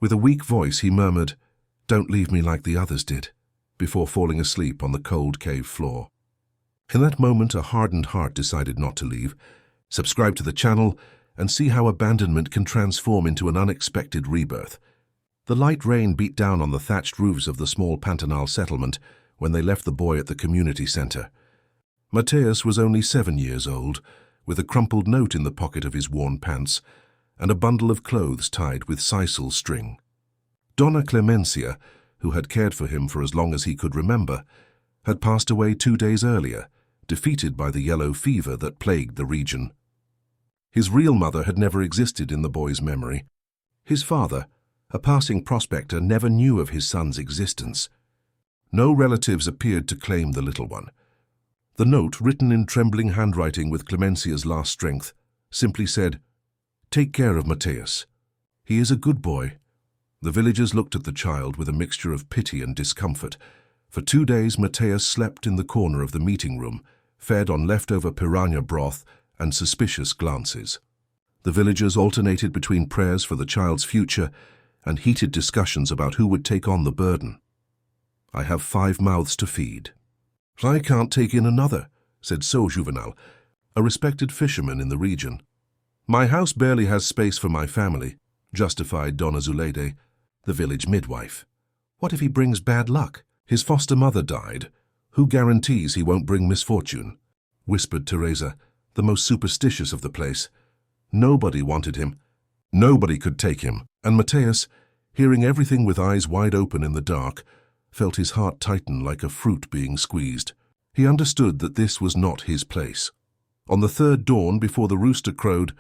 With a weak voice he murmured, "Don't leave me like the others did," before falling asleep on the cold cave floor. In that moment, a hardened heart decided not to leave. Subscribe to the channel and see how abandonment can transform into an unexpected rebirth. The light rain beat down on the thatched roofs of the small Pantanal settlement when they left the boy at the community center. Mateus was only 7 years old, with a crumpled note in the pocket of his worn pants and a bundle of clothes tied with sisal string. Donna Clemencia, who had cared for him for as long as he could remember, had passed away 2 days earlier, defeated by the yellow fever that plagued the region. His real mother had never existed in the boy's memory. His father, a passing prospector, never knew of his son's existence. No relatives appeared to claim the little one. The note, written in trembling handwriting with Clemencia's last strength, simply said, "Take care of Mateus. He is a good boy." The villagers looked at the child with a mixture of pity and discomfort. For 2 days, Mateus slept in the corner of the meeting room, fed on leftover piranha broth and suspicious glances. The villagers alternated between prayers for the child's future and heated discussions about who would take on the burden. "I have 5 mouths to feed." "I can't take in another," said So Juvenal, a respected fisherman in the region. "My house barely has space for my family," justified Donna Zuleide, the village midwife. "What if he brings bad luck? His foster mother died. Who guarantees he won't bring misfortune?" whispered Teresa, the most superstitious of the place. Nobody wanted him. Nobody could take him. And Mateus, hearing everything with eyes wide open in the dark, felt his heart tighten like a fruit being squeezed. He understood that this was not his place. On the 3rd dawn, before the rooster crowed,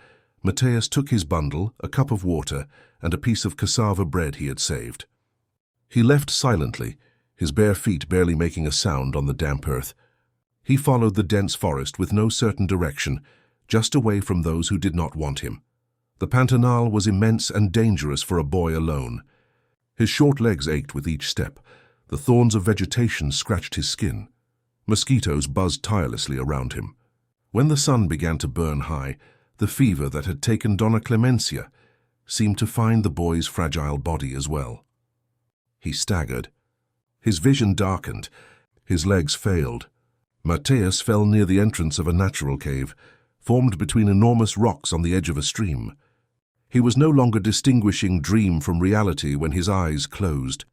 Mateus took his bundle, a cup of water, and a piece of cassava bread he had saved. He left silently, his bare feet barely making a sound on the damp earth. He followed the dense forest with no certain direction, just away from those who did not want him. The Pantanal was immense and dangerous for a boy alone. His short legs ached with each step. The thorns of vegetation scratched his skin. Mosquitoes buzzed tirelessly around him. When the sun began to burn high, the fever that had taken Donna Clemencia seemed to find the boy's fragile body as well. He staggered. His vision darkened. His legs failed. Mateus fell near the entrance of a natural cave, formed between enormous rocks on the edge of a stream. He was no longer distinguishing dream from reality when his eyes closed.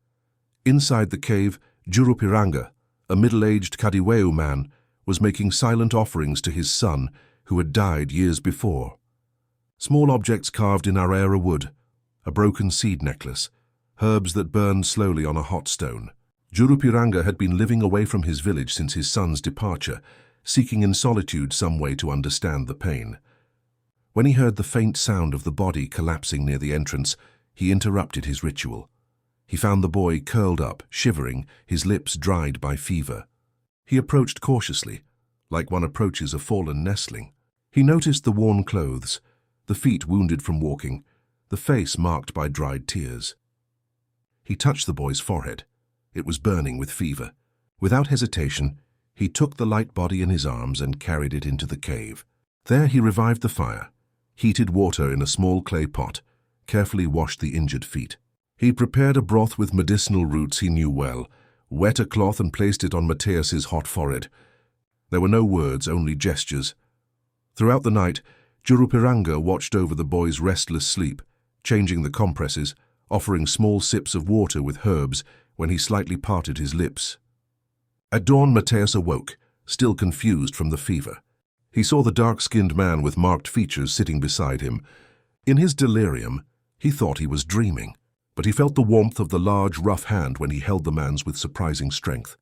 Inside the cave, Jurupiranga, a middle-aged Kadiweu man, was making silent offerings to his son, who had died years before. Small objects carved in arara wood, a broken seed necklace, herbs that burned slowly on a hot stone. Jurupiranga had been living away from his village since his son's departure, seeking in solitude some way to understand the pain. When he heard the faint sound of the body collapsing near the entrance, he interrupted his ritual. He found the boy curled up, shivering, his lips dried by fever. He approached cautiously, like one approaches a fallen nestling. He noticed the worn clothes, the feet wounded from walking, the face marked by dried tears. He touched the boy's forehead. It was burning with fever. Without hesitation, he took the light body in his arms and carried it into the cave. There he revived the fire, heated water in a small clay pot, carefully washed the injured feet. He prepared a broth with medicinal roots he knew well, wet a cloth and placed it on Mateus's hot forehead. There were no words, only gestures. Throughout the night, Jurupiranga watched over the boy's restless sleep, changing the compresses, offering small sips of water with herbs when he slightly parted his lips. At dawn, Mateus awoke, still confused from the fever. He saw the dark-skinned man with marked features sitting beside him. In his delirium, he thought he was dreaming, but he felt the warmth of the large, rough hand when he held the man's with surprising strength.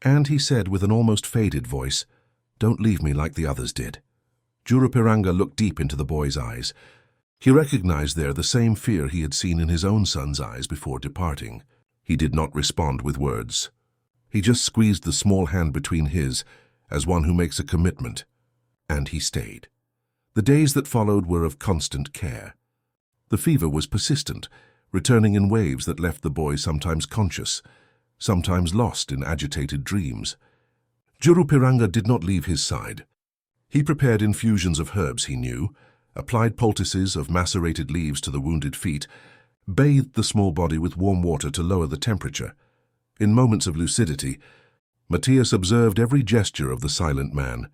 And he said with an almost faded voice, "Don't leave me like the others did." Jurupiranga looked deep into the boy's eyes. He recognized there the same fear he had seen in his own son's eyes before departing. He did not respond with words. He just squeezed the small hand between his, as one who makes a commitment, and he stayed. The days that followed were of constant care. The fever was persistent, returning in waves that left the boy sometimes conscious, sometimes lost in agitated dreams. Jurupiranga did not leave his side. He prepared infusions of herbs he knew, applied poultices of macerated leaves to the wounded feet, bathed the small body with warm water to lower the temperature. In moments of lucidity, Matthias observed every gesture of the silent man.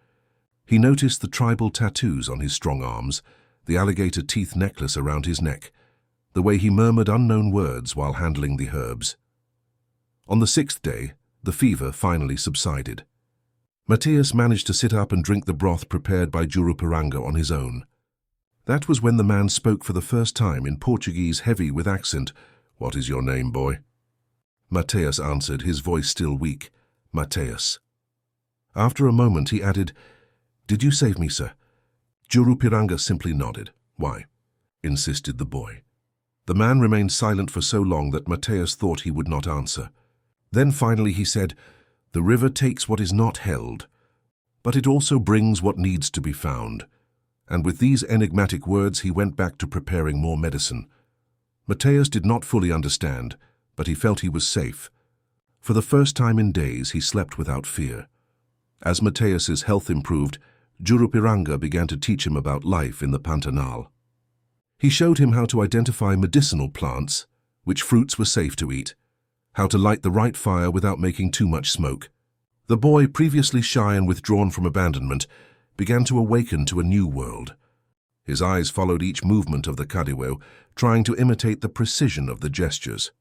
He noticed the tribal tattoos on his strong arms, the alligator teeth necklace around his neck, the way he murmured unknown words while handling the herbs. On the 6th day, the fever finally subsided. Matthias managed to sit up and drink the broth prepared by Jurupiranga on his own. That was when the man spoke for the first time in Portuguese, heavy with accent. "What is your name, boy?" Matthias answered, his voice still weak. "Matthias." After a moment he added, "Did you save me, sir?" Jurupiranga simply nodded. "Why?" insisted the boy. The man remained silent for so long that Matthias thought he would not answer. Then finally he said, "The river takes what is not held, but it also brings what needs to be found." And with these enigmatic words he went back to preparing more medicine. Matthias did not fully understand, but he felt he was safe. For the first time in days he slept without fear. As Matthias's health improved, Jurupiranga began to teach him about life in the Pantanal. He showed him how to identify medicinal plants, which fruits were safe to eat, how to light the right fire without making too much smoke. The boy, previously shy and withdrawn from abandonment, began to awaken to a new world. His eyes followed each movement of the Kadiweo, trying to imitate the precision of the gestures.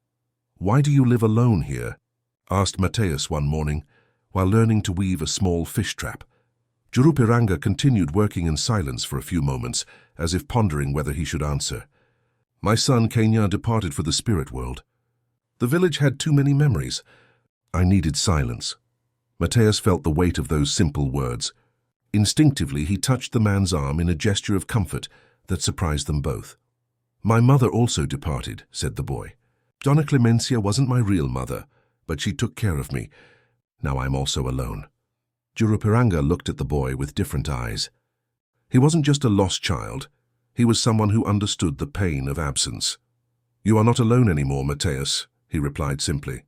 "Why do you live alone here?" asked Matthias one morning, while learning to weave a small fish trap. Jurupiranga continued working in silence for a few moments, as if pondering whether he should answer. "My son Kenya departed for the spirit world. The village had too many memories. I needed silence." Matthias felt the weight of those simple words. Instinctively, he touched the man's arm in a gesture of comfort that surprised them both. "My mother also departed," said the boy. "Donna Clemencia wasn't my real mother, but she took care of me. Now I'm also alone." Jurupiranga looked at the boy with different eyes. He wasn't just a lost child. He was someone who understood the pain of absence. "You are not alone anymore, Matthias," he replied simply.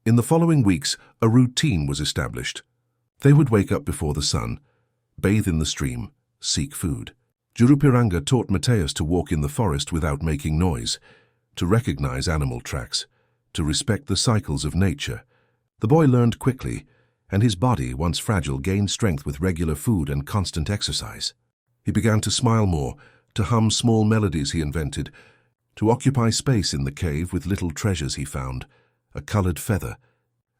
In the following weeks, a routine was established. They would wake up before the sun, bathe in the stream, seek food. Jurupiranga taught Matthias to walk in the forest without making noise, to recognize animal tracks, to respect the cycles of nature. The boy learned quickly, and his body, once fragile, gained strength with regular food and constant exercise. He began to smile more, to hum small melodies he invented, to occupy space in the cave with little treasures he found, a colored feather,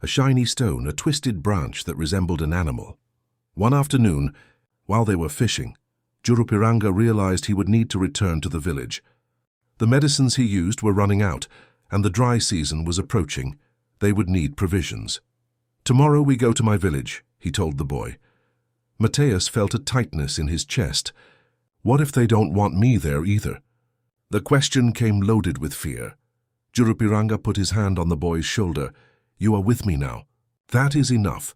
a shiny stone, a twisted branch that resembled an animal. One afternoon, while they were fishing, Jurupiranga realized he would need to return to the village. The medicines he used were running out, and the dry season was approaching. They would need provisions. "Tomorrow we go to my village," he told the boy. Matthias felt a tightness in his chest. What if they don't want me there either? The question came loaded with fear. Jurupiranga put his hand on the boy's shoulder. "You are with me now. That is enough."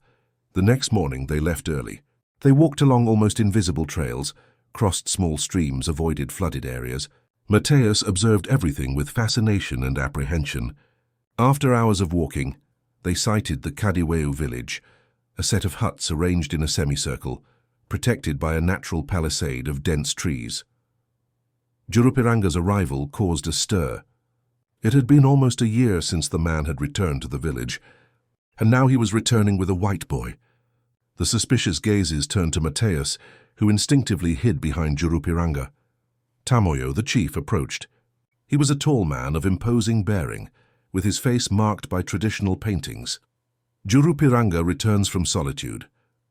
The next morning they left early. They walked along almost invisible trails, crossed small streams, avoided flooded areas. Matthias observed everything with fascination and apprehension. After hours of walking, they sighted the Kadiweo village, a set of huts arranged in a semicircle, protected by a natural palisade of dense trees. Jurupiranga's arrival caused a stir. It had been almost a year since the man had returned to the village, and now he was returning with a white boy. The suspicious gazes turned to Matthias, who instinctively hid behind Jurupiranga. Tamoyo, the chief, approached. He was a tall man of imposing bearing, with his face marked by traditional paintings. "Jurupiranga returns from solitude,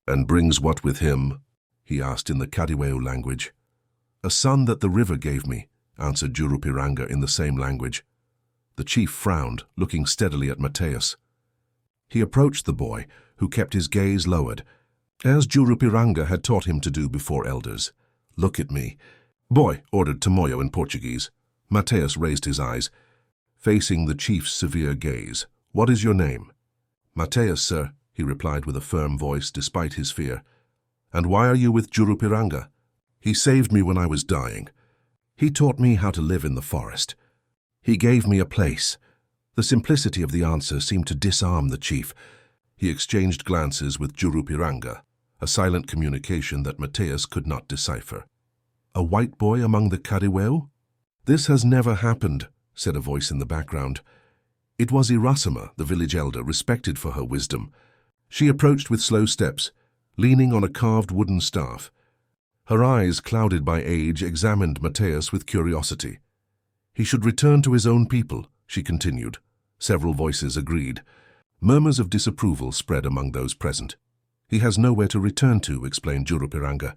and brings what with him?" he asked in the Kadiweo language. "A son that the river gave me," answered Jurupiranga in the same language. The chief frowned, looking steadily at Matthias. He approached the boy, who kept his gaze lowered, as Jurupiranga had taught him to do before elders. "Look at me." "Boy," ordered Tamoyo in Portuguese. Matthias raised his eyes, facing the chief's severe gaze. "What is your name?" "Matthias, sir," he replied with a firm voice despite his fear. "And why are you with Jurupiranga?" "He saved me when I was dying. He taught me how to live in the forest. He gave me a place." The simplicity of the answer seemed to disarm the chief. He exchanged glances with Jurupiranga, a silent communication that Matthias could not decipher. "A white boy among the Kadiweo?" "This has never happened," said a voice in the background. It was Irasima, the village elder, respected for her wisdom. She approached with slow steps, leaning on a carved wooden staff. Her eyes, clouded by age, examined Mateus with curiosity. He should return to his own people, she continued. Several voices agreed. Murmurs of disapproval spread among those present. He has nowhere to return to, explained Jurupiranga.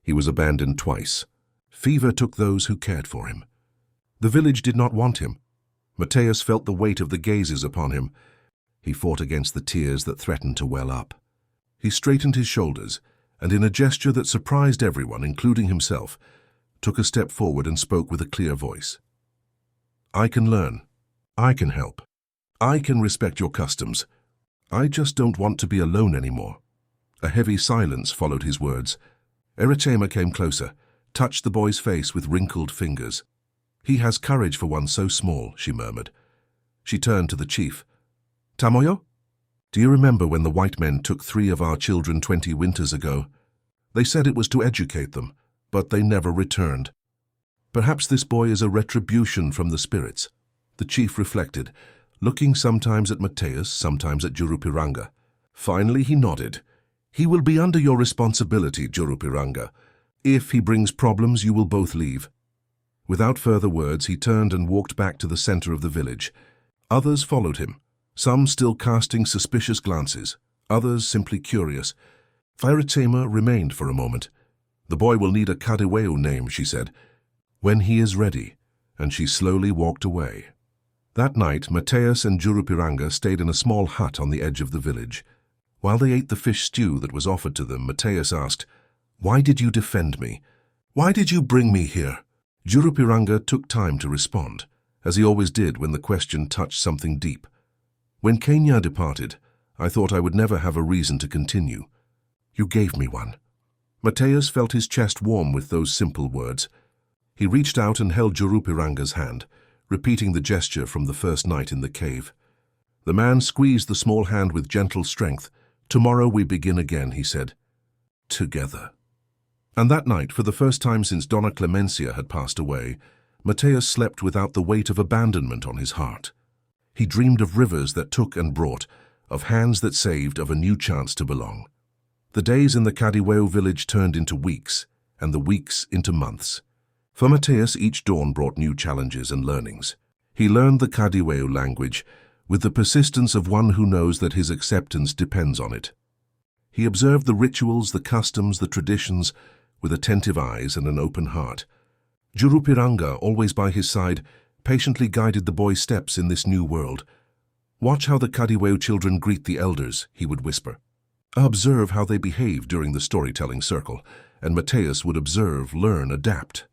He was abandoned twice. Fever took those who cared for him. The village did not want him. Mateus felt the weight of the gazes upon him. He fought against the tears that threatened to well up. He straightened his shoulders, and in a gesture that surprised everyone, including himself, took a step forward and spoke with a clear voice. I can learn. I can help. I can respect your customs. I just don't want to be alone anymore. A heavy silence followed his words. Eritema came closer, touched the boy's face with wrinkled fingers. He has courage for one so small, she murmured. She turned to the chief. Tamoyo? Do you remember when the white men took 3 of our children 20 winters ago? They said it was to educate them, but they never returned. Perhaps this boy is a retribution from the spirits. The chief reflected, looking sometimes at Mateus, sometimes at Jurupiranga. Finally he nodded. He will be under your responsibility, Jurupiranga. If he brings problems, you will both leave. Without further words, he turned and walked back to the center of the village. Others followed him, some still casting suspicious glances, others simply curious. Eritema remained for a moment. The boy will need a Kadeweu name, she said. When he is ready, and she slowly walked away. That night, Mateus and Jurupiranga stayed in a small hut on the edge of the village. While they ate the fish stew that was offered to them, Mateus asked, Why did you defend me? Why did you bring me here? Jurupiranga took time to respond, as he always did when the question touched something deep. When Kenya departed, I thought I would never have a reason to continue. You gave me one. Mateus felt his chest warm with those simple words. He reached out and held Jurupiranga's hand, repeating the gesture from the first night in the cave. The man squeezed the small hand with gentle strength. Tomorrow we begin again, he said. Together. And that night, for the first time since Donna Clemencia had passed away, Mateus slept without the weight of abandonment on his heart. He dreamed of rivers that took and brought, of hands that saved, of a new chance to belong. The days in the Kadeweu village turned into weeks, and the weeks into months. For Mateus, each dawn brought new challenges and learnings. He learned the Kadeweu language with the persistence of one who knows that his acceptance depends on it. He observed the rituals, the customs, the traditions, with attentive eyes and an open heart. Jurupiranga, always by his side, patiently guided the boy's steps in this new world. Watch how the Kadeweu children greet the elders, he would whisper. Observe how they behave during the storytelling circle, and Mateus would observe, learn, adapt.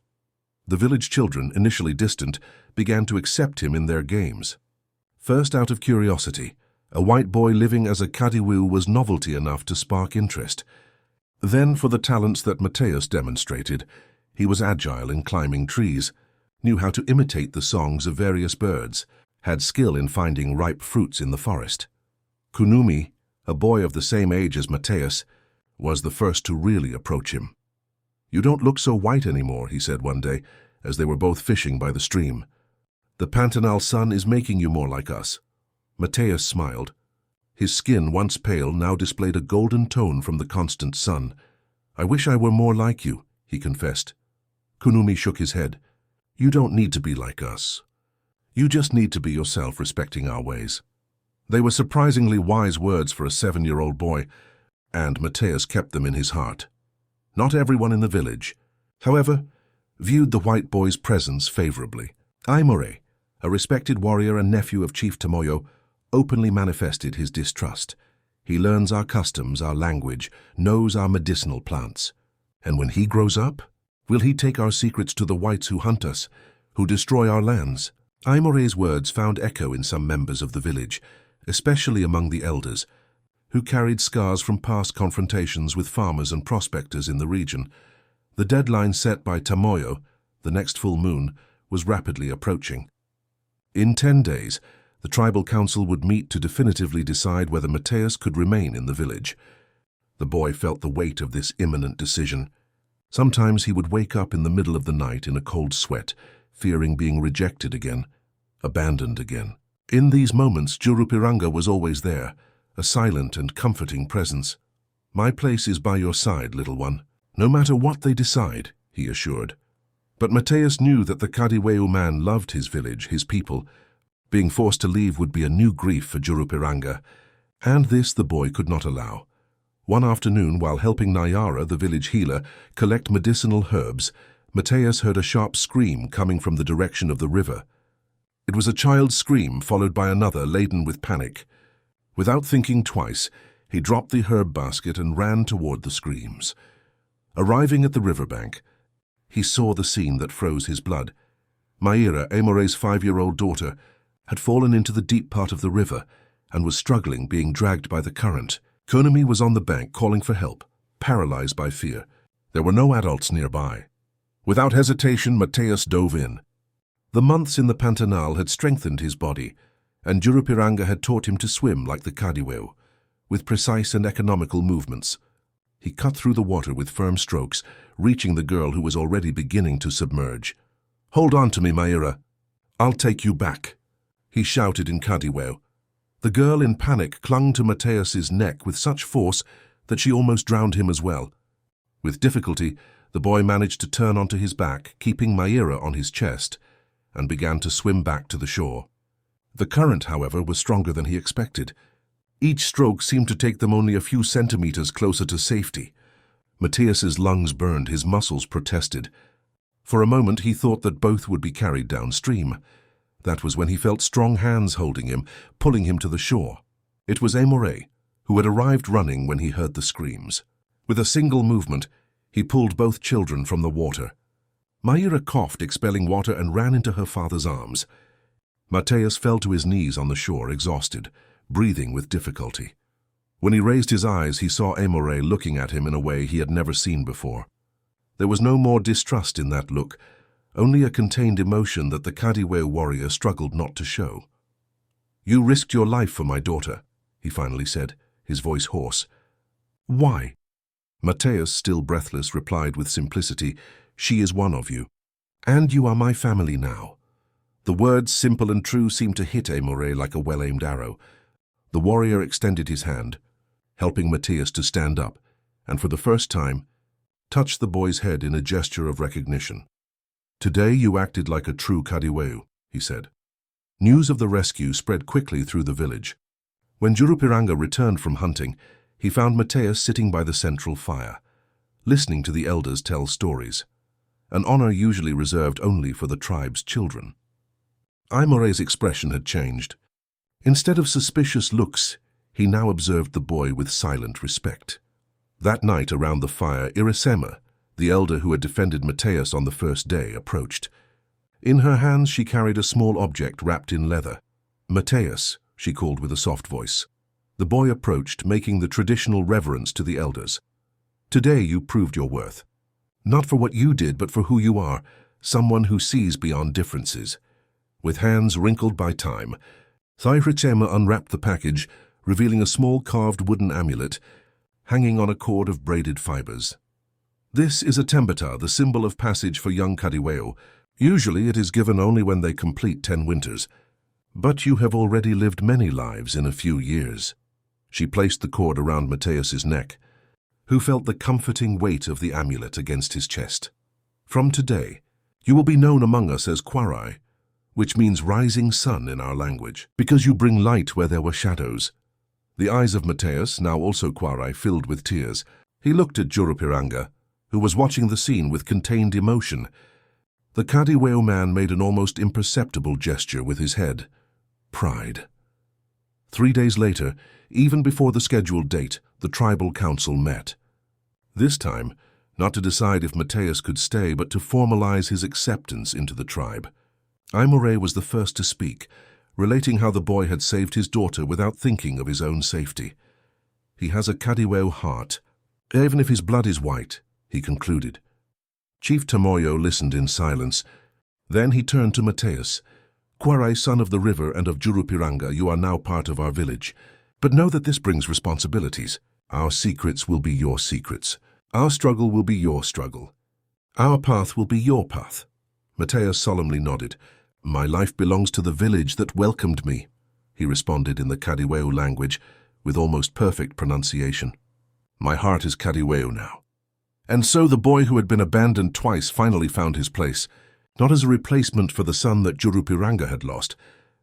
The village children, initially distant, began to accept him in their games. First out of curiosity, a white boy living as a Kadeweu was novelty enough to spark interest. Then for the talents that Mateus demonstrated, he was agile in climbing trees, knew how to imitate the songs of various birds, had skill in finding ripe fruits in the forest. Kunumi, a boy of the same age as Mateus, was the first to really approach him. You don't look so white anymore, he said one day, as they were both fishing by the stream. The Pantanal sun is making you more like us. Mateus smiled. His skin, once pale, now displayed a golden tone from the constant sun. I wish I were more like you, he confessed. Kunumi shook his head. You don't need to be like us. You just need to be yourself, respecting our ways. They were surprisingly wise words for a 7-year-old boy, and Mateus kept them in his heart. Not everyone in the village, however, viewed the white boy's presence favorably. Aimore, a respected warrior and nephew of Chief Tamoyo, openly manifested his distrust. He learns our customs, our language, knows our medicinal plants. And when he grows up, will he take our secrets to the whites who hunt us, who destroy our lands? Aimore's words found echo in some members of the village, especially among the elders, who carried scars from past confrontations with farmers and prospectors in the region. The deadline set by Tamoyo, the next full moon, was rapidly approaching. In 10 days, the tribal council would meet to definitively decide whether Mateus could remain in the village. The boy felt the weight of this imminent decision. Sometimes he would wake up in the middle of the night in a cold sweat, fearing being rejected again. abandoned again. In these moments, Jurupiranga was always there, a silent and comforting presence. "My place is by your side, little one, no matter what they decide," he assured. But Mateus knew that the Kadiweu man loved his village, his people. Being forced to leave would be a new grief for Jurupiranga, and this the boy could not allow. One afternoon, while helping Nayara, the village healer, collect medicinal herbs, Mateus heard a sharp scream coming from the direction of the river. It was a child's scream, followed by another laden with panic. Without thinking twice, he dropped the herb basket and ran toward the screams. Arriving at the riverbank, he saw the scene that froze his blood. Maira, Amore's 5-year-old daughter, had fallen into the deep part of the river and was struggling, being dragged by the current. Konami was on the bank calling for help, paralyzed by fear. There were no adults nearby. Without hesitation, Mateus dove in. The months in the Pantanal had strengthened his body, and Jurupiranga had taught him to swim like the Kadiweu, with precise and economical movements. He cut through the water with firm strokes, reaching the girl who was already beginning to submerge. "Hold on to me, Maira. I'll take you back," he shouted in Kadiweu. The girl in panic clung to Mateus's neck with such force that she almost drowned him as well. With difficulty, the boy managed to turn onto his back, keeping Maira on his chest, and began to swim back to the shore. The current, however, was stronger than he expected. Each stroke seemed to take them only a few centimeters closer to safety. Mateus's lungs burned, his muscles protested. For a moment he thought that both would be carried downstream. That was when he felt strong hands holding him, pulling him to the shore. It was Amore, who had arrived running when he heard the screams. With a single movement, he pulled both children from the water. Maira coughed, expelling water, and ran into her father's arms. Mateus fell to his knees on the shore, exhausted, breathing with difficulty. When he raised his eyes, he saw Amore looking at him in a way he had never seen before. There was no more distrust in that look, only a contained emotion that the Kadiweu warrior struggled not to show. "You risked your life for my daughter," he finally said, his voice hoarse. "Why?" Mateus, still breathless, replied with simplicity, "She is one of you, and you are my family now." The words, simple and true, seemed to hit Amore like a well-aimed arrow. The warrior extended his hand, helping Mateus to stand up, and for the first time, touched the boy's head in a gesture of recognition. "Today you acted like a true Kadiweu," he said. News of the rescue spread quickly through the village. When Jurupiranga returned from hunting, he found Mateus sitting by the central fire, listening to the elders tell stories, an honor usually reserved only for the tribe's children. Aimore's expression had changed. Instead of suspicious looks, he now observed the boy with silent respect. That night around the fire, Irasema, the elder who had defended Mateus on the first day, approached. In her hands she carried a small object wrapped in leather. "Mateus," she called with a soft voice. The boy approached, making the traditional reverence to the elders. "Today you proved your worth. Not for what you did, but for who you are, someone who sees beyond differences." With hands wrinkled by time, Irasema unwrapped the package, revealing a small carved wooden amulet hanging on a cord of braided fibers. "This is a tembata, the symbol of passage for young Kadiweu. Usually it is given only when they complete 10 winters. But you have already lived many lives in a few years." She placed the cord around Mateus's neck, who felt the comforting weight of the amulet against his chest. "From today, you will be known among us as Kwarai, which means rising sun in our language, because you bring light where there were shadows." The eyes of Mateus, now also Kwarai, filled with tears. He looked at Jurupiranga, who was watching the scene with contained emotion. The Kadiweu man made an almost imperceptible gesture with his head. Pride. 3 days later, even before the scheduled date, the tribal council met. This time, not to decide if Mateus could stay, but to formalize his acceptance into the tribe. Aimore was the first to speak, relating how the boy had saved his daughter without thinking of his own safety. "He has a Kadiweu heart, even if his blood is white," he concluded. Chief Tamoyo listened in silence. Then he turned to Mateus. "Kwarai, son of the river and of Jurupiranga, you are now part of our village. But know that this brings responsibilities. Our secrets will be your secrets. Our struggle will be your struggle. Our path will be your path." Mateus solemnly nodded. "My life belongs to the village that welcomed me," he responded in the Kadiweo language with almost perfect pronunciation. "My heart is Kadiweo now." And so the boy who had been abandoned twice finally found his place, not as a replacement for the son that Jurupiranga had lost,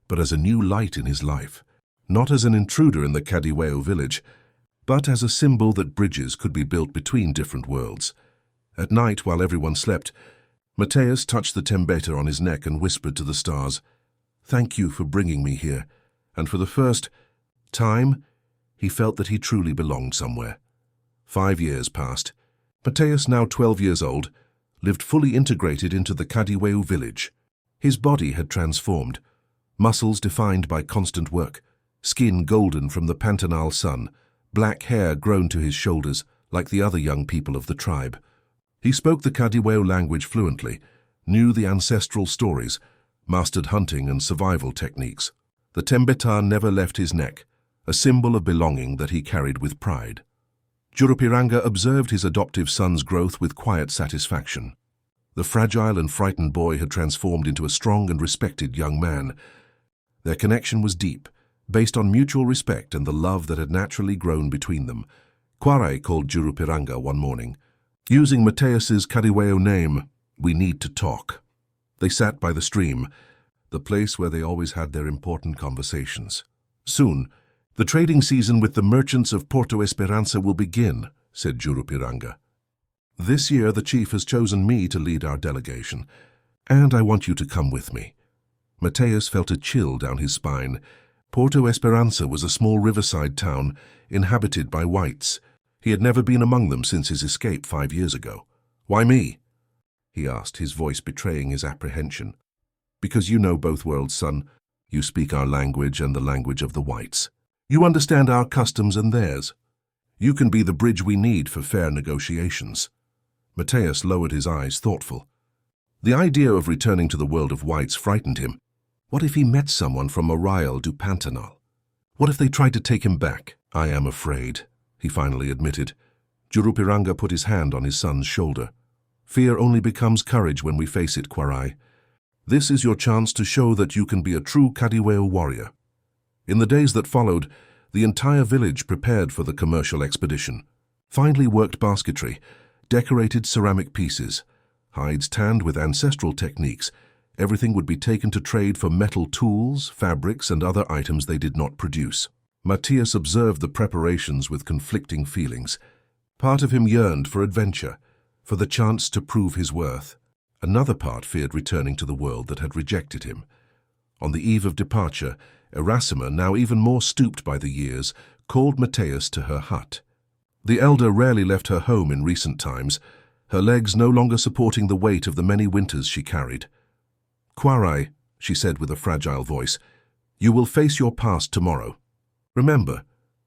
but as a new light in his life, not as an intruder in the Kadiweo village, but as a symbol that bridges could be built between different worlds. At night, while everyone slept, Mateus touched the tembeta on his neck and whispered to the stars, "Thank you for bringing me here," and for the first time, he felt that he truly belonged somewhere. 5 years passed. Mateus, now 12 years old, lived fully integrated into the Kadiweo village. His body had transformed, muscles defined by constant work, skin golden from the Pantanal sun, black hair grown to his shoulders like the other young people of the tribe. He spoke the Kadiweo language fluently, knew the ancestral stories, mastered hunting and survival techniques. The tembeta never left his neck, a symbol of belonging that he carried with pride. Jurupiranga observed his adoptive son's growth with quiet satisfaction. The fragile and frightened boy had transformed into a strong and respected young man. Their connection was deep, based on mutual respect and the love that had naturally grown between them. Kwarai called Jurupiranga one morning. Using Mateus's Kadiweo name, "We need to talk." They sat by the stream, the place where they always had their important conversations. "Soon, the trading season with the merchants of Porto Esperança will begin," said Jurupiranga. "This year the chief has chosen me to lead our delegation, and I want you to come with me." Mateus felt a chill down his spine. Porto Esperança was a small riverside town inhabited by whites. He had never been among them since his escape 5 years ago. "Why me?" he asked, his voice betraying his apprehension. "Because you know both worlds, son. You speak our language and the language of the whites. You understand our customs and theirs. You can be the bridge we need for fair negotiations." Mateus lowered his eyes, thoughtful. The idea of returning to the world of whites frightened him. What if he met someone from Arrayal do Pantanal? What if they tried to take him back? "I am afraid," he finally admitted. Jurupiranga put his hand on his son's shoulder. "Fear only becomes courage when we face it, Kwarai. This is your chance to show that you can be a true Kadiweo warrior." In the days that followed, the entire village prepared for the commercial expedition. Finely worked basketry, decorated ceramic pieces, hides tanned with ancestral techniques, everything would be taken to trade for metal tools, fabrics, and other items they did not produce. Mateus observed the preparations with conflicting feelings. Part of him yearned for adventure, for the chance to prove his worth. Another part feared returning to the world that had rejected him. On the eve of departure, Erasima, now even more stooped by the years, called Mateus to her hut. The elder rarely left her home in recent times, her legs no longer supporting the weight of the many winters she carried. "Kwarai," she said with a fragile voice, "you will face your past tomorrow. Remember,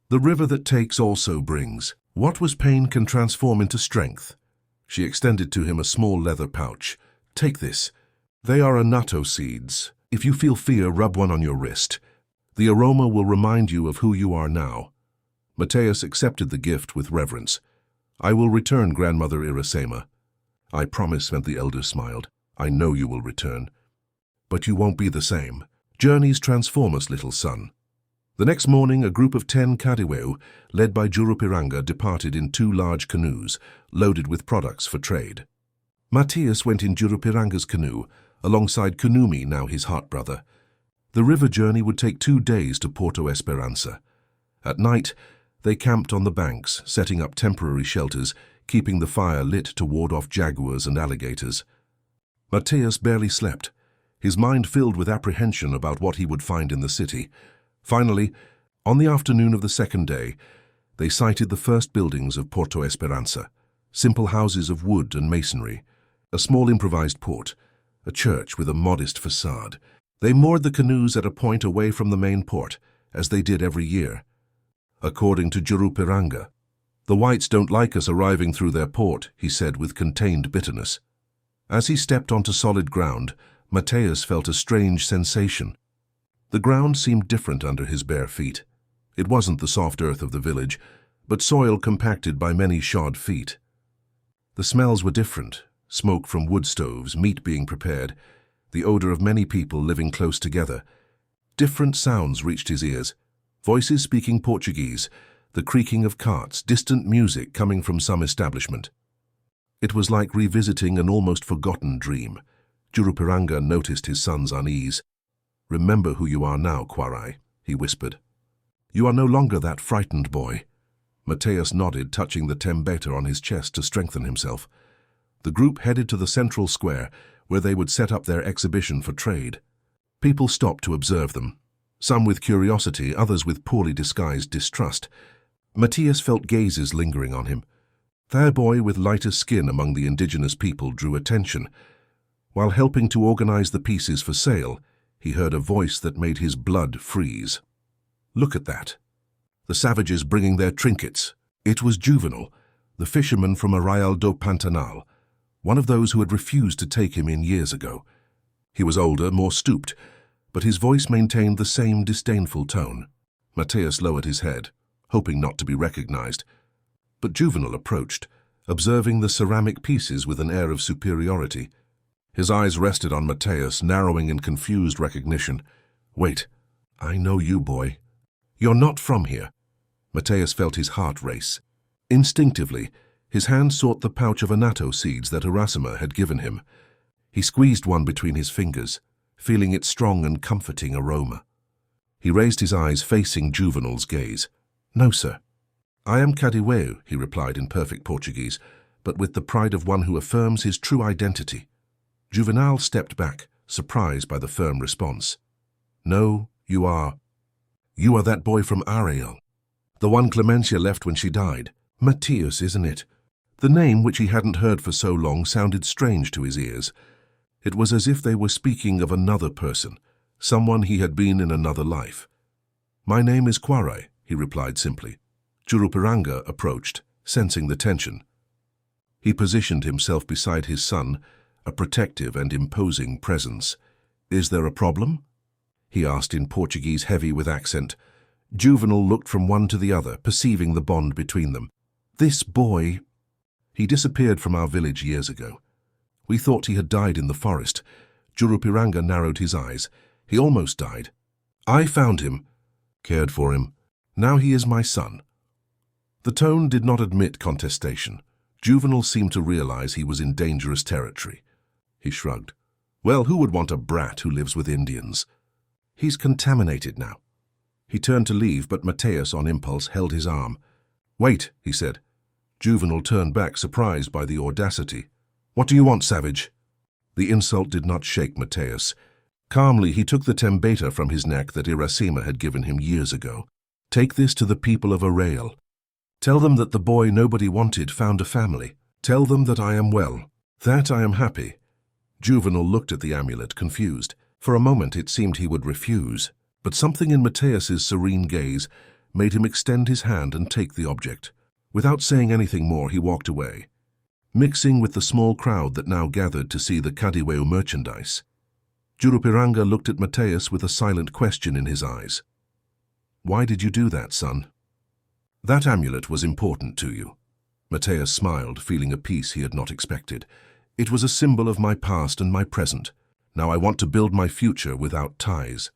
the river that takes also brings. What was pain can transform into strength." She extended to him a small leather pouch. "Take this. They are annatto seeds. If you feel fear, rub one on your wrist. The aroma will remind you of who you are now." Mateus accepted the gift with reverence. "I will return, Grandmother Irasema." "I promise," the elder smiled. "I know you will return. But you won't be the same. Journeys transform us, little son." The next morning, a group of 10 Kadiweo, led by Jurupiranga, departed in 2 large canoes, loaded with products for trade. Mateus went in Jurupiranga's canoe, alongside Kunumi, now his heart-brother. The river journey would take 2 days to Porto Esperança. At night, they camped on the banks, setting up temporary shelters, keeping the fire lit to ward off jaguars and alligators. Mateus barely slept, his mind filled with apprehension about what he would find in the city. Finally, on the afternoon of the second day, they sighted the first buildings of Porto Esperança, simple houses of wood and masonry, a small improvised port, a church with a modest facade. They moored the canoes at a point away from the main port, as they did every year. According to Jurupiranga, "The whites don't like us arriving through their port," he said with contained bitterness. As he stepped onto solid ground, Mateus felt a strange sensation. The ground seemed different under his bare feet. It wasn't the soft earth of the village, but soil compacted by many shod feet. The smells were different, smoke from wood stoves, meat being prepared. the odor of many people living close together. Different sounds reached his ears, voices speaking Portuguese, the creaking of carts, distant music coming from some establishment. It was like revisiting an almost forgotten dream. Jurupiranga noticed his son's unease. "Remember who you are now, Kwarai," he whispered. "You are no longer that frightened boy." Mateus nodded, touching the tembeta on his chest to strengthen himself. The group headed to the central square, where they would set up their exhibition for trade. People stopped to observe them, some with curiosity, others with poorly disguised distrust. Mateus felt gazes lingering on him. Their boy with lighter skin among the indigenous people drew attention. While helping to organize the pieces for sale, he heard a voice that made his blood freeze. "Look at that. The savages bringing their trinkets." It was Juvenal, the fisherman from Arraial do Pantanal, one of those who had refused to take him in years ago. He was older, more stooped, but his voice maintained the same disdainful tone. Mateus lowered his head, hoping not to be recognized. But Juvenal approached, observing the ceramic pieces with an air of superiority. His eyes rested on Mateus, narrowing in confused recognition. "Wait, I know you, boy. You're not from here." Mateus felt his heart race. Instinctively, his hand sought the pouch of annatto seeds that Urasima had given him. He squeezed one between his fingers, feeling its strong and comforting aroma. He raised his eyes, facing Juvenal's gaze. "No, sir." "I am Cadiweu," he replied in perfect Portuguese, but with the pride of one who affirms his true identity. Juvenal stepped back, surprised by the firm response. "No, you are that boy from Arraial, the one Clemencia left when she died. Mateus, isn't it?" The name, which he hadn't heard for so long, sounded strange to his ears. It was as if they were speaking of another person, someone he had been in another life. "My name is Kwarai," he replied simply. Jurupiranga approached, sensing the tension. He positioned himself beside his son, a protective and imposing presence. "Is there a problem?" he asked in Portuguese, heavy with accent. Juvenal looked from one to the other, perceiving the bond between them. "This boy, he disappeared from our village years ago. We thought he had died in the forest." Jurupiranga narrowed his eyes. "He almost died. I found him, cared for him. Now he is my son." The tone did not admit contestation. Juvenal seemed to realize he was in dangerous territory. He shrugged. "Well, who would want a brat who lives with Indians?" "He's contaminated now." He turned to leave, but Mateus, on impulse, held his arm. "Wait," he said. Juvenal turned back, surprised by the audacity. "What do you want, savage?" The insult did not shake Mateus. Calmly, he took the tembeta from his neck that Urasima had given him years ago. "Take this to the people of Arraial. Tell them that the boy nobody wanted found a family. Tell them that I am well, that I am happy." Juvenal looked at the amulet, confused. For a moment it seemed he would refuse, but something in Mateus's serene gaze made him extend his hand and take the object. Without saying anything more, he walked away, mixing with the small crowd that now gathered to see the Cadiweu merchandise. Jurupiranga looked at Mateus with a silent question in his eyes. "Why did you do that, son?" "That amulet was important to you." Mateus smiled, feeling a peace he had not expected. "It was a symbol of my past and my present. Now I want to build my future without ties."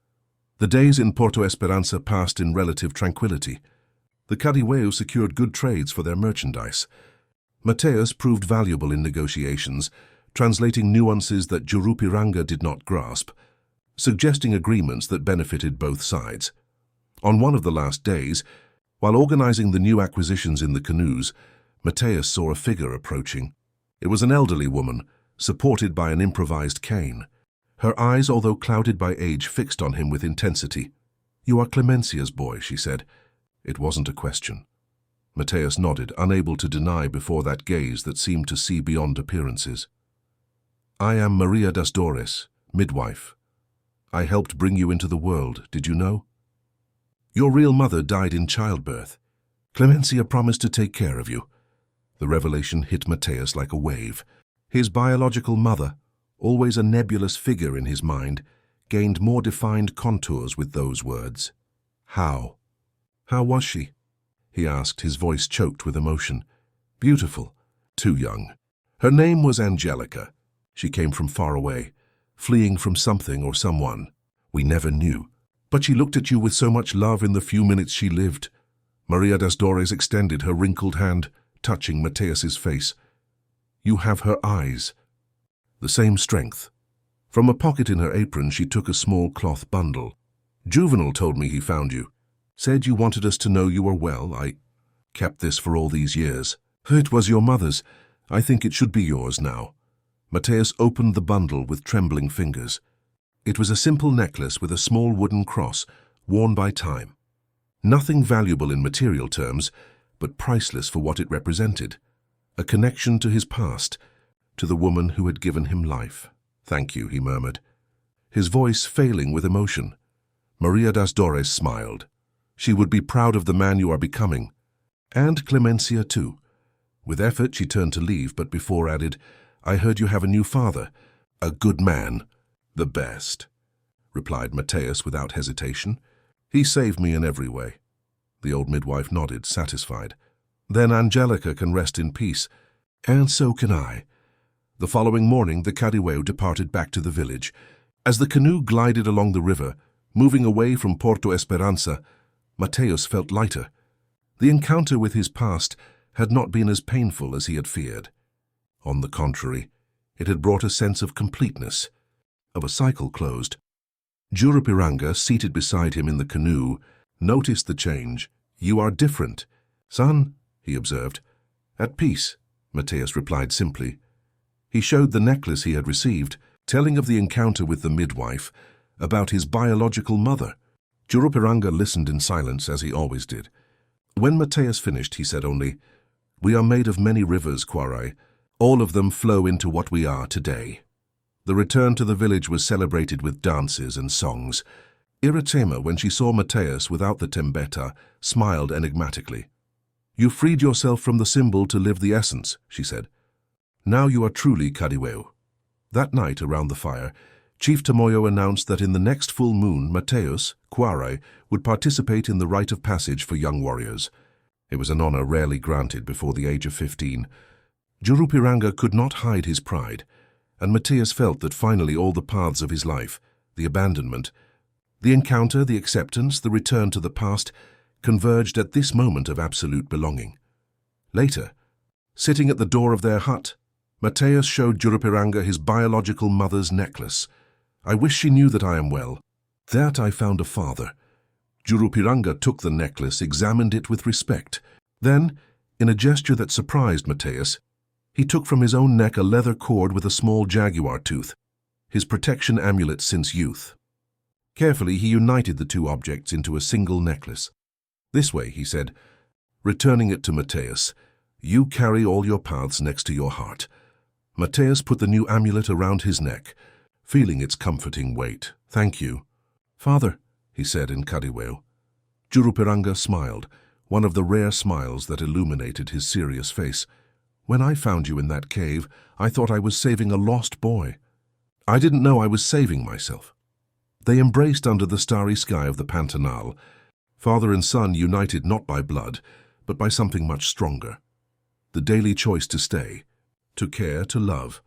The days in Porto Esperança passed in relative tranquility. The Cadiweu secured good trades for their merchandise. Mateus proved valuable in negotiations, translating nuances that Jurupiranga did not grasp, suggesting agreements that benefited both sides. On one of the last days, while organizing the new acquisitions in the canoes, Mateus saw a figure approaching. It was an elderly woman, supported by an improvised cane. Her eyes, although clouded by age, fixed on him with intensity. "You are Clemencia's boy," she said. It wasn't a question. Mateus nodded, unable to deny before that gaze that seemed to see beyond appearances. "I am Maria das Dores, midwife. I helped bring you into the world, did you know? Your real mother died in childbirth. Clemencia promised to take care of you." The revelation hit Mateus like a wave. His biological mother, always a nebulous figure in his mind, gained more defined contours with those words. "How? How was she?" he asked, his voice choked with emotion. "Beautiful. Too young. Her name was Angelica. She came from far away, fleeing from something or someone. We never knew. But she looked at you with so much love in the few minutes she lived. Maria das Dores extended her wrinkled hand, touching Mateus's face. You have her eyes. The same strength. From a pocket in her apron she took a small cloth bundle. Juvenal told me he found you. Said you wanted us to know you were well. I kept this for all these years. It was your mother's. I think it should be yours now. Mateus opened the bundle with trembling fingers. It was a simple necklace with a small wooden cross, worn by time. Nothing valuable in material terms, but priceless for what it represented. A connection to his past, to the woman who had given him life. Thank you, he murmured, his voice failing with emotion. Maria das Dores smiled. She would be proud of the man you are becoming. And Clemencia too. With effort she turned to leave, but before added, I heard you have a new father. A good man. The best, replied Mateus without hesitation. He saved me in every way. The old midwife nodded, satisfied. Then Angelica can rest in peace, and so can I. The following morning the Cadiweu departed back to the village. As the canoe glided along the river, moving away from Porto Esperança, Mateus felt lighter. The encounter with his past had not been as painful as he had feared. On the contrary, it had brought a sense of completeness, of a cycle closed. Jurupiranga, seated beside him in the canoe, noticed the change. You are different. Son, he observed. At peace, Mateus replied simply. He showed the necklace he had received, telling of the encounter with the midwife, about his biological mother. Jurupiranga listened in silence, as he always did. When Mateus finished, he said only, We are made of many rivers, Quarai. All of them flow into what we are today. The return to the village was celebrated with dances and songs. Iratema, when she saw Mateus without the tembeta, smiled enigmatically. You freed yourself from the symbol to live the essence, she said. Now you are truly Cadiweu. That night, around the fire, Chief Tamoyo announced that in the next full moon, Mateus, Quarai, would participate in the rite of passage for young warriors. It was an honor rarely granted before the age of 15. Jurupiranga could not hide his pride, and Mateus felt that finally all the paths of his life, the abandonment, the encounter, the acceptance, the return to the past, converged at this moment of absolute belonging. Later, sitting at the door of their hut, Mateus showed Jurupiranga his biological mother's necklace. I wish she knew that I am well. That I found a father. Jurupiranga took the necklace, examined it with respect. Then, in a gesture that surprised Mateus, he took from his own neck a leather cord with a small jaguar tooth, his protection amulet since youth. Carefully, he united the two objects into a single necklace. This way, he said, returning it to Mateus, you carry all your paths next to your heart. Mateus put the new amulet around his neck, feeling its comforting weight. Thank you. Father, he said in Cadiweu. Jurupiranga smiled, one of the rare smiles that illuminated his serious face. When I found you in that cave, I thought I was saving a lost boy. I didn't know I was saving myself. They embraced under the starry sky of the Pantanal, father and son united not by blood, but by something much stronger. The daily choice to stay, to care, to love.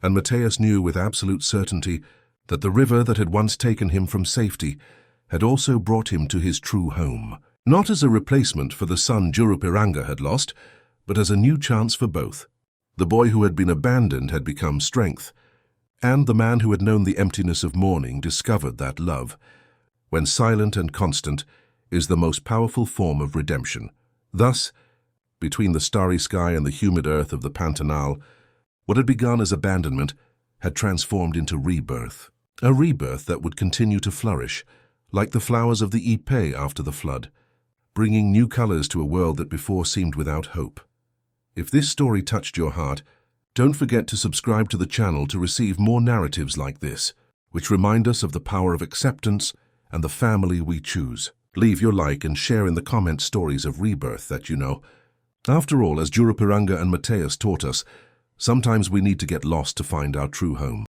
And Mateus knew with absolute certainty that the river that had once taken him from safety had also brought him to his true home, not as a replacement for the son Jurupiranga had lost, but as a new chance for both. The boy who had been abandoned had become strength, and the man who had known the emptiness of mourning discovered that love, when silent and constant, is the most powerful form of redemption. Thus, between the starry sky and the humid earth of the Pantanal, what had begun as abandonment had transformed into rebirth, a rebirth that would continue to flourish, like the flowers of the Ipe after the flood, bringing new colors to a world that before seemed without hope. If this story touched your heart, don't forget to subscribe to the channel to receive more narratives like this, which remind us of the power of acceptance and the family we choose. Leave your like and share in the comments stories of rebirth that you know. After all, as Jurupiranga and Mateus taught us, sometimes we need to get lost to find our true home.